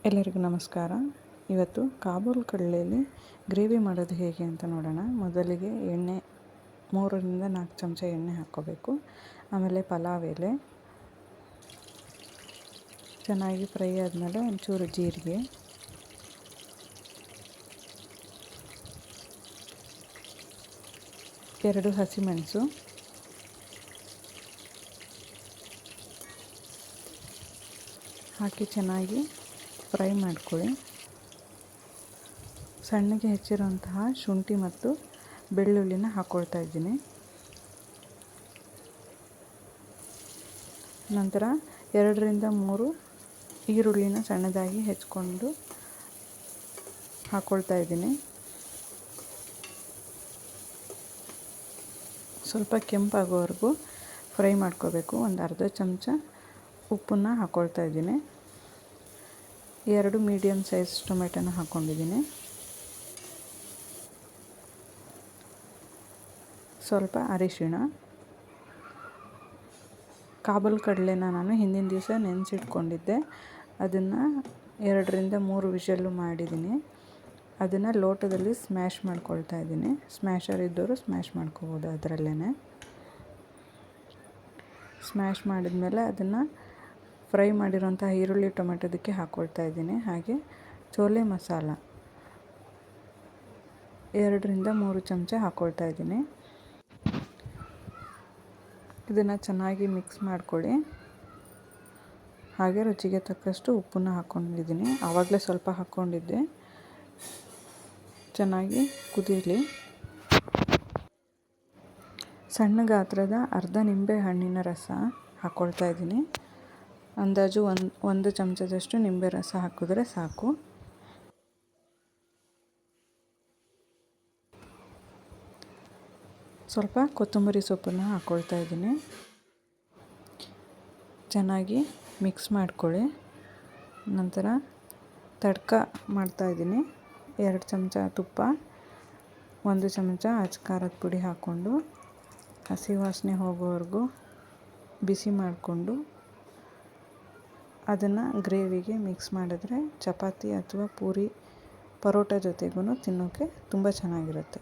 ಎಲ್ಲರಿಗೂ ನಮಸ್ಕಾರ. ಇವತ್ತು ಕಾಬೂಲ್ ಕಡಲೆಯಲ್ಲಿ ಗ್ರೇವಿ ಮಾಡೋದು ಹೇಗೆ ಅಂತ ನೋಡೋಣ. ಮೊದಲಿಗೆ ಎಣ್ಣೆ 3ರಿಂದ 4 ಚಮಚ ಎಣ್ಣೆ ಹಾಕ್ಕೋಬೇಕು. ಆಮೇಲೆ ಪಲಾವ್ ಎಲೆ ಚೆನ್ನಾಗಿ ಫ್ರೈ ಆದಮೇಲೆ ಒಂಚೂರು ಜೀರಿಗೆ, ಎರಡು ಹಸಿಮೆಣಸು, ಹಾಕಿ ಚೆನ್ನಾಗಿ ಫ್ರೈ ಮಾಡ್ಕೊಳ್ಳಿ. ಸಣ್ಣಗೆ ಹೆಚ್ಚಿರುವಂತಹ ಶುಂಠಿ ಮತ್ತು ಬೆಳ್ಳುಳ್ಳಿನ ಹಾಕ್ಕೊಳ್ತಾ ಇದ್ದೀನಿ. ನಂತರ 2ರಿಂದ 3 ಈರುಳ್ಳಿನ ಸಣ್ಣದಾಗಿ ಹೆಚ್ಚಿಕೊಂಡು ಹಾಕ್ಕೊಳ್ತಾ ಇದ್ದೀನಿ. ಸ್ವಲ್ಪ ಕೆಂಪಾಗೋವರೆಗೂ ಫ್ರೈ ಮಾಡ್ಕೋಬೇಕು. ಒಂದು ಅರ್ಧ ಚಮಚ ಉಪ್ಪನ್ನು ಹಾಕ್ಕೊಳ್ತಾ ಇದ್ದೀನಿ. 2 ಮೀಡಿಯಮ್ ಸೈಜ್ ಟೊಮೆಟೊನ ಹಾಕ್ಕೊಂಡಿದ್ದೀನಿ. ಸ್ವಲ್ಪ ಅರಿಶಿಣ. ಕಾಬೂಲ್ ಕಡಲೆನ ನಾನು ಹಿಂದಿನ ದಿವಸ ನೆನೆಸಿಟ್ಕೊಂಡಿದ್ದೆ. ಅದನ್ನು 2ರಿಂದ 3 ವಿಷಲ್ಲು ಮಾಡಿದ್ದೀನಿ. ಅದನ್ನು ಲೋಟದಲ್ಲಿ ಸ್ಮ್ಯಾಶ್ ಮಾಡ್ಕೊಳ್ತಾ ಇದ್ದೀನಿ. ಸ್ಮ್ಯಾಶರ್ ಇದ್ದವರು ಸ್ಮ್ಯಾಶ್ ಮಾಡ್ಕೋಬೋದು. ಅದರಲ್ಲೇ ಸ್ಮ್ಯಾಶ್ ಮಾಡಿದ್ಮೇಲೆ ಅದನ್ನು ಫ್ರೈ ಮಾಡಿರೋಂಥ ಈರುಳ್ಳಿ ಟೊಮೆಟೊದಕ್ಕೆ ಹಾಕ್ಕೊಳ್ತಾ ಇದ್ದೀನಿ. ಹಾಗೆ ಚೋಲೆ ಮಸಾಲ 2ರಿಂದ 3 ಚಮಚ ಹಾಕ್ಕೊಳ್ತಾ ಇದ್ದೀನಿ. ಇದನ್ನು ಚೆನ್ನಾಗಿ ಮಿಕ್ಸ್ ಮಾಡ್ಕೊಳ್ಳಿ. ಹಾಗೆ ರುಚಿಗೆ ತಕ್ಕಷ್ಟು ಉಪ್ಪನ್ನು ಹಾಕ್ಕೊಂಡಿದ್ದೀನಿ. ಆವಾಗಲೇ ಸ್ವಲ್ಪ ಹಾಕ್ಕೊಂಡಿದ್ದೆ. ಚೆನ್ನಾಗಿ ಕುದೀಲಿ. ಸಣ್ಣ ಗಾತ್ರದ ಅರ್ಧ ನಿಂಬೆ ಹಣ್ಣಿನ ರಸ ಹಾಕ್ಕೊಳ್ತಾ ಇದ್ದೀನಿ. ಅಂದಾಜು ಒಂದು ಚಮಚದಷ್ಟು ನಿಂಬೆ ರಸ ಹಾಕಿದ್ರೆ ಸಾಕು. ಸ್ವಲ್ಪ ಕೊತ್ತಂಬರಿ ಸೊಪ್ಪನ್ನು ಹಾಕ್ಕೊಳ್ತಾ ಇದ್ದೀನಿ. ಚೆನ್ನಾಗಿ ಮಿಕ್ಸ್ ಮಾಡ್ಕೊಳ್ಳಿ. ನಂತರ ತಡ್ಕ ಮಾಡ್ತಾಯಿದ್ದೀನಿ. 2 ಚಮಚ ತುಪ್ಪ, 1 ಚಮಚ ಅಚ್ಕಾರದ ಪುಡಿ ಹಾಕ್ಕೊಂಡು ಹಸಿ ವಾಸನೆ ಹೋಗೋವರೆಗೂ ಬಿಸಿ ಮಾಡಿಕೊಂಡು ಅದನ್ನು ಗ್ರೇವಿಗೆ ಮಿಕ್ಸ್ ಮಾಡಿದ್ರೆ ಚಪಾತಿ ಅಥವಾ ಪೂರಿ ಪರೋಟ ಜೊತೆಗೂ ತಿನ್ನೋಕ್ಕೆ ತುಂಬ ಚೆನ್ನಾಗಿರುತ್ತೆ.